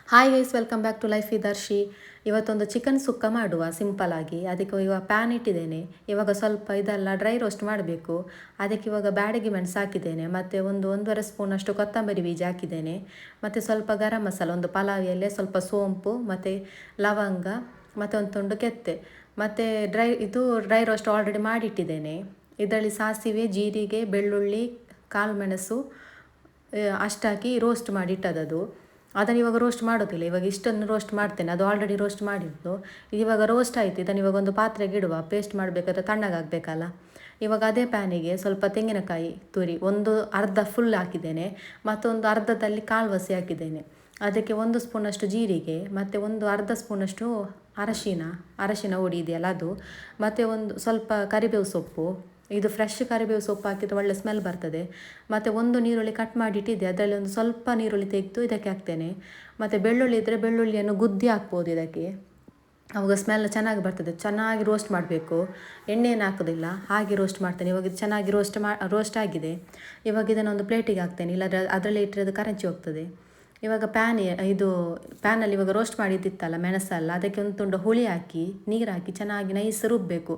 Hi guys, welcome back to life with Darshi. ಇವತ್ತೊಂದು chicken ಸುಕ್ಕ ಮಾಡುವ ಸಿಂಪಲಾಗಿ. ಅದಕ್ಕೆ ಇವಾಗ ಪ್ಯಾನ್ ಇಟ್ಟಿದ್ದೇನೆ. ಇವಾಗ ಸ್ವಲ್ಪ ಇದೆಲ್ಲ ಡ್ರೈ ರೋಸ್ಟ್ ಮಾಡಬೇಕು. ಅದಕ್ಕೆ ಇವಾಗ ಬ್ಯಾಡಗಿ ಮೆಣಸು ಹಾಕಿದ್ದೇನೆ, ಮತ್ತು ಒಂದೂವರೆ ಸ್ಪೂನಷ್ಟು ಕೊತ್ತಂಬರಿ ಬೀಜ ಹಾಕಿದ್ದೇನೆ, ಮತ್ತು ಸ್ವಲ್ಪ ಗರಂ ಮಸಾಲ, ಒಂದು ಪಲಾವ್ ಎಲೆ, ಸ್ವಲ್ಪ ಸೋಂಪು, ಮತ್ತು ಲವಂಗ, ಮತ್ತು ಒಂದು ತುಂಡು ಕೆತ್ತೆ, ಮತ್ತು ಡ್ರೈ ರೋಸ್ಟ್ ಆಲ್ರೆಡಿ ಮಾಡಿಟ್ಟಿದ್ದೇನೆ. ಇದರಲ್ಲಿ ಸಾಸಿವೆ, ಜೀರಿಗೆ, ಬೆಳ್ಳುಳ್ಳಿ, ಕಾಳು ಮೆಣಸು ಅಷ್ಟಾಕಿ ರೋಸ್ಟ್ ಮಾಡಿ ಇಟ್ಟದ್ದು. ಅದನ್ನು ಇವಾಗ ರೋಸ್ಟ್ ಮಾಡೋದಿಲ್ಲ, ಇವಾಗ ಇಷ್ಟನ್ನು ರೋಸ್ಟ್ ಮಾಡ್ತೇನೆ. ಅದು ಆಲ್ರೆಡಿ ರೋಸ್ಟ್ ಮಾಡಿದ್ದು. ಇವಾಗ ರೋಸ್ಟ್ ಆಯಿತು. ಇದನ್ನು ಇವಾಗ ಒಂದು ಪಾತ್ರೆಗೆ ಇಡುವ. ಪೇಸ್ಟ್ ಮಾಡಬೇಕಾದ್ರೆ ತಣ್ಣಗಾಗಬೇಕಲ್ಲ. ಇವಾಗ ಅದೇ ಪ್ಯಾನಿಗೆ ಸ್ವಲ್ಪ ತೆಂಗಿನಕಾಯಿ ತುರಿ ಒಂದು ಅರ್ಧ ಫುಲ್ ಹಾಕಿದ್ದೇನೆ, ಮತ್ತೊಂದು ಅರ್ಧದಲ್ಲಿ ಕಾಳುವಸಿ ಹಾಕಿದ್ದೇನೆ. ಅದಕ್ಕೆ 1 ಸ್ಪೂನಷ್ಟು ಜೀರಿಗೆ, ಮತ್ತು ಒಂದು ಅರ್ಧ ಸ್ಪೂನಷ್ಟು ಅರಶಿನ ಹುಡಿ ಇದೆಯಲ್ಲ ಅದು, ಮತ್ತು ಒಂದು ಸ್ವಲ್ಪ ಕರಿಬೇವು ಸೊಪ್ಪು. ಇದು ಫ್ರೆಶ್ ಕರಿಬೇವು ಸೊಪ್ಪು ಹಾಕಿದರೆ ಒಳ್ಳೆ ಸ್ಮೆಲ್ ಬರ್ತದೆ. ಮತ್ತು ಒಂದು ನೀರುಳ್ಳಿ ಕಟ್ ಮಾಡಿಟ್ಟಿದ್ದೆ, ಅದರಲ್ಲಿ ಒಂದು ಸ್ವಲ್ಪ ನೀರುಳ್ಳಿ ತೆಗೆದು ಇದಕ್ಕೆ ಹಾಕ್ತೇನೆ. ಮತ್ತು ಬೆಳ್ಳುಳ್ಳಿ ಇದ್ದರೆ ಬೆಳ್ಳುಳ್ಳಿಯನ್ನು ಗುದ್ದಿ ಹಾಕ್ಬೋದು ಇದಕ್ಕೆ, ಅವಾಗ ಸ್ಮೆಲ್ ಚೆನ್ನಾಗಿ ಬರ್ತದೆ. ಚೆನ್ನಾಗಿ ರೋಸ್ಟ್ ಮಾಡಬೇಕು, ಎಣ್ಣೆಯನ್ನು ಹಾಕೋದಿಲ್ಲ, ಹಾಗೆ ರೋಸ್ಟ್ ಮಾಡ್ತೇನೆ. ಇವಾಗ ಇದು ಚೆನ್ನಾಗಿ ರೋಸ್ಟ್ ಆಗಿದೆ. ಇವಾಗ ಇದನ್ನು ಒಂದು ಪ್ಲೇಟಿಗೆ ಹಾಕ್ತೇನೆ, ಇಲ್ಲಾಂದರೆ ಅದರಲ್ಲೇ ಇಟ್ಟರೆ ಅದು ಕರಚಿ ಹೋಗ್ತದೆ. ಇವಾಗ ಪ್ಯಾನಲ್ಲಿ ಇವಾಗ ರೋಸ್ಟ್ ಮಾಡಿದ್ದಿತ್ತಲ್ಲ ಮೆಣಸಲ್ಲ, ಅದಕ್ಕೆ ಒಂದು ತುಂಡು ಹುಳಿ ಹಾಕಿ ನೀರು ಹಾಕಿ ಚೆನ್ನಾಗಿ ನೈಸ್ ರುಬ್ಬಬೇಕು.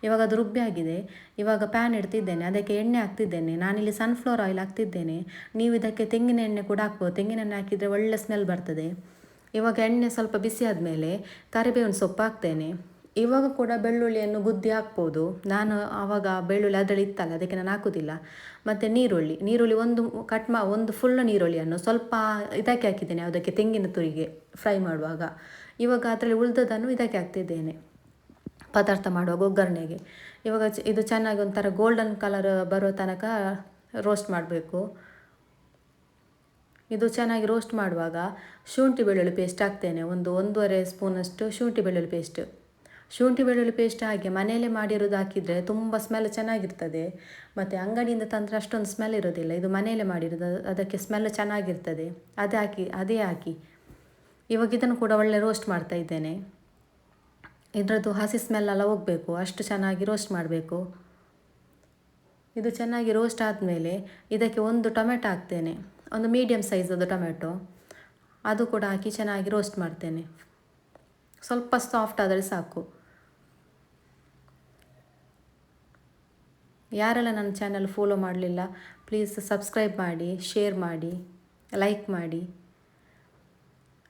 ಇವಾಗ ಅದು ರುಬ್ಬಿ ಆಗಿದೆ. ಇವಾಗ ಪ್ಯಾನ್ ಇಡ್ತಿದ್ದೇನೆ, ಅದಕ್ಕೆ ಎಣ್ಣೆ ಹಾಕ್ತಿದ್ದೇನೆ. ನಾನಿಲ್ಲಿ ಸನ್ಫ್ಲವರ್ ಆಯಿಲ್ ಹಾಕ್ತಿದ್ದೇನೆ. ನೀವು ಇದಕ್ಕೆ ತೆಂಗಿನ ಎಣ್ಣೆ ಕೂಡ ಹಾಕ್ಬೋದು. ತೆಂಗಿನ ಎಣ್ಣೆ ಹಾಕಿದರೆ ಒಳ್ಳೆ ಸ್ಮೆಲ್ ಬರ್ತದೆ. ಇವಾಗ ಎಣ್ಣೆ ಸ್ವಲ್ಪ ಬಿಸಿ ಆದಮೇಲೆ ಕರಿಬೇವಿನ ಸೊಪ್ಪು ಹಾಕ್ತೇನೆ. ಇವಾಗ ಕೂಡ ಬೆಳ್ಳುಳ್ಳಿಯನ್ನು ಗುದ್ದಿ ಹಾಕ್ಬೋದು. ನಾನು ಆವಾಗ ಬೆಳ್ಳುಳ್ಳಿ ಅದರಲ್ಲಿ ಇತ್ತಲ್ಲ, ಅದಕ್ಕೆ ನಾನು ಹಾಕೋದಿಲ್ಲ. ಮತ್ತು ನೀರುಳ್ಳಿ ಒಂದು ಫುಲ್ ನೀರುಳ್ಳಿಯನ್ನು ಸ್ವಲ್ಪ ಇದಕ್ಕೆ ಹಾಕಿದ್ದೇನೆ, ಅದಕ್ಕೆ ತೆಂಗಿನ ತುರಿಗೆ ಫ್ರೈ ಮಾಡುವಾಗ. ಇವಾಗ ಅದರಲ್ಲಿ ಉಳಿದದನ್ನು ಇದಕ್ಕೆ ಹಾಕ್ತಿದ್ದೇನೆ ಪದಾರ್ಥ ಮಾಡುವಾಗ ಒಗ್ಗರಣೆಗೆ. ಇವಾಗ ಇದು ಚೆನ್ನಾಗಿ ಒಂಥರ ಗೋಲ್ಡನ್ ಕಲರ್ ಬರೋ ತನಕ ರೋಸ್ಟ್ ಮಾಡಬೇಕು. ಇದು ಚೆನ್ನಾಗಿ ರೋಸ್ಟ್ ಮಾಡುವಾಗ ಶುಂಠಿ ಬೆಳ್ಳುಳ್ಳಿ ಪೇಸ್ಟ್ ಹಾಕ್ತೇನೆ, ಒಂದೂವರೆ ಸ್ಪೂನಷ್ಟು ಶುಂಠಿ ಬೆಳ್ಳುಳ್ಳಿ ಪೇಸ್ಟ್ ಹಾಕಿ ಮನೆಯಲ್ಲೇ ಮಾಡಿರೋದು ಹಾಕಿದರೆ ತುಂಬ ಸ್ಮೆಲ್ ಚೆನ್ನಾಗಿರ್ತದೆ. ಮತ್ತು ಅಂಗಡಿಯಿಂದ ತಂದರೆ ಅಷ್ಟೊಂದು ಸ್ಮೆಲ್ ಇರೋದಿಲ್ಲ. ಇದು ಮನೆಯಲ್ಲೇ ಮಾಡಿರೋದು, ಅದಕ್ಕೆ ಸ್ಮೆಲ್ ಚೆನ್ನಾಗಿರ್ತದೆ. ಅದೇ ಹಾಕಿ ಇವಾಗ ಇದನ್ನು ಕೂಡ ಒಳ್ಳೆ ರೋಸ್ಟ್ ಮಾಡ್ತಾ ಇದ್ದೇನೆ. ಇದರದ್ದು ಹಸಿ ಸ್ಮೆಲ್ಲೆಲ್ಲ ಹೋಗಬೇಕು, ಅಷ್ಟು ಚೆನ್ನಾಗಿ ರೋಸ್ಟ್ ಮಾಡಬೇಕು. ಇದು ಚೆನ್ನಾಗಿ ರೋಸ್ಟ್ ಆದಮೇಲೆ ಇದಕ್ಕೆ ಒಂದು ಟೊಮೆಟೊ ಹಾಕ್ತೇನೆ, ಒಂದು ಮೀಡಿಯಮ್ ಸೈಜದು ಟೊಮೆಟೊ, ಅದು ಕೂಡ ಹಾಕಿ ಚೆನ್ನಾಗಿ ರೋಸ್ಟ್ ಮಾಡ್ತೇನೆ. ಸ್ವಲ್ಪ ಸಾಫ್ಟ್ ಆದರೆ ಸಾಕು. ಯಾರೆಲ್ಲ ನನ್ನ ಚಾನಲ್ ಫಾಲೋ ಮಾಡಲಿಲ್ಲ, ಪ್ಲೀಸ್ ಸಬ್ಸ್ಕ್ರೈಬ್ ಮಾಡಿ, ಶೇರ್ ಮಾಡಿ, ಲೈಕ್ ಮಾಡಿ.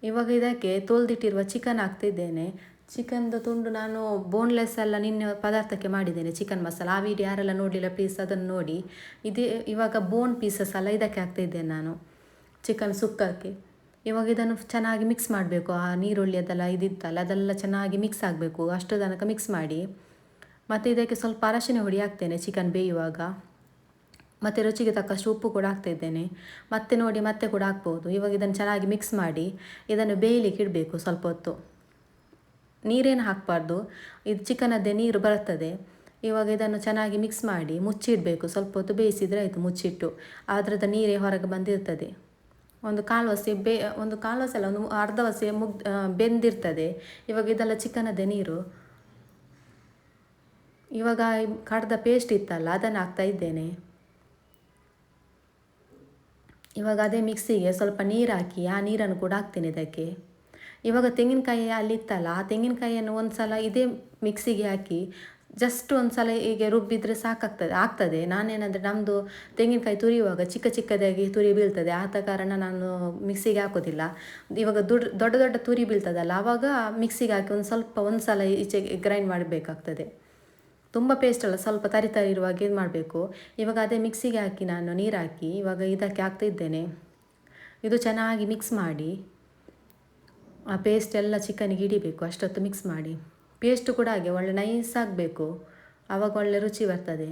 ಇವಾಗ ಇದಕ್ಕೆ ತೊಳೆದಿಟ್ಟಿರುವ ಚಿಕನ್ ಹಾಕ್ತಿದ್ದೇನೆ. ಚಿಕನ್ದು ತುಂಡು ನಾನು ಬೋನ್ಲೆಸ್ ಎಲ್ಲ ನಿನ್ನೆ ಪದಾರ್ಥಕ್ಕೆ ಮಾಡಿದ್ದೇನೆ, ಚಿಕನ್ ಮಸಾಲ. ಆ ವಿಡಿಯೋ ಯಾರೆಲ್ಲ ನೋಡಲಿಲ್ಲ ಪ್ಲೀಸ್ ಅದನ್ನು ನೋಡಿ. ಇವಾಗ ಬೋನ್ ಪೀಸಸ್ ಎಲ್ಲ ಇದಕ್ಕೆ ಹಾಕ್ತಿದ್ದೇನೆ ನಾನು, ಚಿಕನ್ ಸುಕ್ಕಕ್ಕೆ. ಇವಾಗ ಇದನ್ನು ಚೆನ್ನಾಗಿ ಮಿಕ್ಸ್ ಮಾಡಬೇಕು. ಆ ನೀರುಳ್ಳಿ ಅದೆಲ್ಲ ಇದಿತ್ತಲ್ಲ, ಅದೆಲ್ಲ ಚೆನ್ನಾಗಿ ಮಿಕ್ಸ್ ಆಗಬೇಕು. ಅಷ್ಟು ತನಕ ಮಿಕ್ಸ್ ಮಾಡಿ, ಮತ್ತು ಇದಕ್ಕೆ ಸ್ವಲ್ಪ ಅರಶಿನ ಹುಡಿ ಹಾಕ್ತೇನೆ ಚಿಕನ್ ಬೇಯುವಾಗ. ಮತ್ತು ರುಚಿಗೆ ತಕ್ಕಷ್ಟು ಉಪ್ಪು ಕೂಡ ಹಾಕ್ತಿದ್ದೇನೆ. ಮತ್ತೆ ಕೂಡ ಹಾಕ್ಬೋದು. ಇವಾಗ ಇದನ್ನು ಚೆನ್ನಾಗಿ ಮಿಕ್ಸ್ ಮಾಡಿ ಇದನ್ನು ಬೇಯಲಿಕ್ಕೆ ಇಡಬೇಕು ಸ್ವಲ್ಪ ಹೊತ್ತು. ನೀರೇನು ಹಾಕಬಾರ್ದು, ಇದು ಚಿಕನದ್ದೇ ನೀರು ಬರ್ತದೆ. ಇವಾಗ ಇದನ್ನು ಚೆನ್ನಾಗಿ ಮಿಕ್ಸ್ ಮಾಡಿ ಮುಚ್ಚಿಡಬೇಕು. ಸ್ವಲ್ಪ ಹೊತ್ತು ಬೇಯಿಸಿದರೆ ಆಯಿತು ಮುಚ್ಚಿಟ್ಟು, ಅದರದ ನೀರೇ ಹೊರಗೆ ಬಂದಿರ್ತದೆ. ಒಂದು ಅರ್ಧ ವಸೆ ಬೆಂದಿರ್ತದೆ. ಇವಾಗ ಇದೆಲ್ಲ ಚಿಕನದ್ದೇ ನೀರು. ಇವಾಗ ಕಡ್ದ ಪೇಸ್ಟ್ ಇತ್ತಲ್ಲ ಅದನ್ನು ಹಾಕ್ತಾ ಇದ್ದೇನೆ. ಇವಾಗ ಅದೇ ಮಿಕ್ಸಿಗೆ ಸ್ವಲ್ಪ ನೀರು ಹಾಕಿ ಆ ನೀರನ್ನು ಕೂಡ ಹಾಕ್ತೇನೆ ಇದಕ್ಕೆ. ಇವಾಗ ತೆಂಗಿನಕಾಯಿ ಅಲ್ಲಿತ್ತಲ್ಲ, ಆ ತೆಂಗಿನಕಾಯಿಯನ್ನು ಒಂದು ಸಲ ಇದೇ ಮಿಕ್ಸಿಗೆ ಹಾಕಿ ಜಸ್ಟ್ ಒಂದು ಸಲ ಹೀಗೆ ರುಬ್ಬಿದರೆ ಆಗ್ತದೆ. ನಾನೇನಂದರೆ ನಮ್ಮದು ತೆಂಗಿನಕಾಯಿ ತುರಿಯುವಾಗ ಚಿಕ್ಕದಾಗಿ ತುರಿ ಬೀಳ್ತದೆ, ಆದ ಕಾರಣ ನಾನು ಮಿಕ್ಸಿಗೆ ಹಾಕೋದಿಲ್ಲ. ಇವಾಗ ದೊಡ್ಡ ತುರಿ ಬೀಳ್ತದಲ್ಲ, ಆವಾಗ ಮಿಕ್ಸಿಗೆ ಹಾಕಿ ಒಂದು ಸಲ ಈಚೆಗೆ ಗ್ರೈಂಡ್ ಮಾಡಬೇಕಾಗ್ತದೆ. ತುಂಬ ಪೇಸ್ಟ್ ಅಲ್ಲ, ಸ್ವಲ್ಪ ತರಿ ಇರುವಾಗ ಇದು ಮಾಡಬೇಕು. ಇವಾಗ ಅದೇ ಮಿಕ್ಸಿಗೆ ಹಾಕಿ ನಾನು ನೀರು ಹಾಕಿ ಇವಾಗ ಇದಕ್ಕೆ ಹಾಕ್ತಿದ್ದೇನೆ. ಇದು ಚೆನ್ನಾಗಿ ಮಿಕ್ಸ್ ಮಾಡಿ ಆ ಪೇಸ್ಟ್ ಎಲ್ಲ ಚಿಕನಿಗೆ ಹಿಡಿಬೇಕು, ಅಷ್ಟೊತ್ತು ಮಿಕ್ಸ್ ಮಾಡಿ. ಪೇಸ್ಟ್ ಕೂಡ ಹಾಗೆ ಒಳ್ಳೆ ನೈಸ್ ಆಗಬೇಕು, ಆವಾಗ ಒಳ್ಳೆ ರುಚಿ ಬರ್ತದೆ.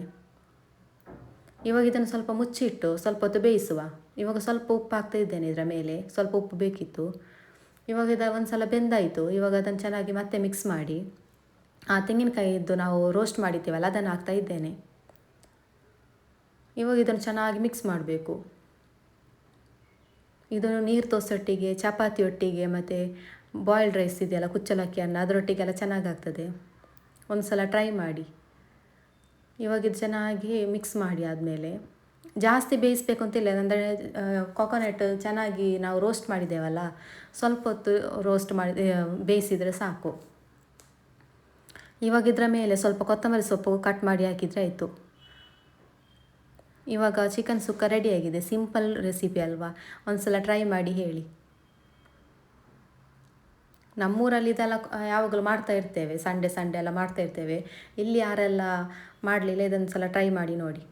ಇವಾಗ ಇದನ್ನು ಸ್ವಲ್ಪ ಮುಚ್ಚಿಟ್ಟು ಸ್ವಲ್ಪ ಹೊತ್ತು ಬೇಯಿಸುವ. ಇವಾಗ ಸ್ವಲ್ಪ ಉಪ್ಪು ಹಾಕ್ತಾ ಇದ್ದೇನೆ, ಇದರ ಮೇಲೆ ಸ್ವಲ್ಪ ಉಪ್ಪು ಬೇಕಿತ್ತು. ಇವಾಗ ಒಂದು ಸಲ ಬೆಂದಾಯಿತು. ಇವಾಗ ಅದನ್ನು ಚೆನ್ನಾಗಿ ಮತ್ತೆ ಮಿಕ್ಸ್ ಮಾಡಿ ಆ ತೆಂಗಿನಕಾಯಿದ್ದು ನಾವು ರೋಸ್ಟ್ ಮಾಡಿದ್ದೀವಲ್ಲ ಅದನ್ನು ಹಾಕ್ತಾ ಇದ್ದೇನೆ. ಇವಾಗ ಇದನ್ನು ಚೆನ್ನಾಗಿ ಮಿಕ್ಸ್ ಮಾಡಬೇಕು. ಇದನ್ನು ನೀರು ದೋಸೆಯೊಟ್ಟಿಗೆ, ಚಪಾತಿ ಒಟ್ಟಿಗೆ, ಮತ್ತು ಬಾಯ್ಲ್ಡ್ ರೈಸ್ ಇದೆಯಲ್ಲ, ಕುಚ್ಚಲಕ್ಕಿ ಅನ್ನ, ಅದರೊಟ್ಟಿಗೆಲ್ಲ ಚೆನ್ನಾಗಾಗ್ತದೆ. ಒಂದು ಸಲ ಟ್ರೈ ಮಾಡಿ. ಇವಾಗ ಇದು ಚೆನ್ನಾಗಿ ಮಿಕ್ಸ್ ಮಾಡಿ ಆದಮೇಲೆ ಜಾಸ್ತಿ ಬೇಯಿಸ್ಬೇಕು ಅಂತಿಲ್ಲ, ಅಂದರೆ ಕೊಕೊನಟ್ ಚೆನ್ನಾಗಿ ನಾವು ರೋಸ್ಟ್ ಮಾಡಿದ್ದೇವಲ್ಲ, ಸ್ವಲ್ಪ ಹೊತ್ತು ರೋಸ್ಟ್ ಮಾಡಿ ಬೇಯಿಸಿದರೆ ಸಾಕು. ಇವಾಗ ಇದರ ಮೇಲೆ ಸ್ವಲ್ಪ ಕೊತ್ತಂಬರಿ ಸೊಪ್ಪು ಕಟ್ ಮಾಡಿ ಹಾಕಿದರೆ ಆಯಿತು. ಇವಾಗ ಚಿಕನ್ ಸುಕ್ಕ ರೆಡಿಯಾಗಿದೆ. ಸಿಂಪಲ್ ರೆಸಿಪಿ ಅಲ್ವಾ, ಒಂದು ಸಲ ಟ್ರೈ ಮಾಡಿ ಹೇಳಿ. ನಮ್ಮೂರಲ್ಲಿ ಇದೆಲ್ಲ ಯಾವಾಗಲೂ ಮಾಡ್ತಾ ಇರ್ತೇವೆ, ಸಂಡೇ ಎಲ್ಲ ಮಾಡ್ತಾ ಇರ್ತೇವೆ. ಇಲ್ಲಿ ಯಾರೆಲ್ಲ ಮಾಡಲಿಲ್ಲ, ಇದೊಂದು ಸಲ ಟ್ರೈ ಮಾಡಿ ನೋಡಿ.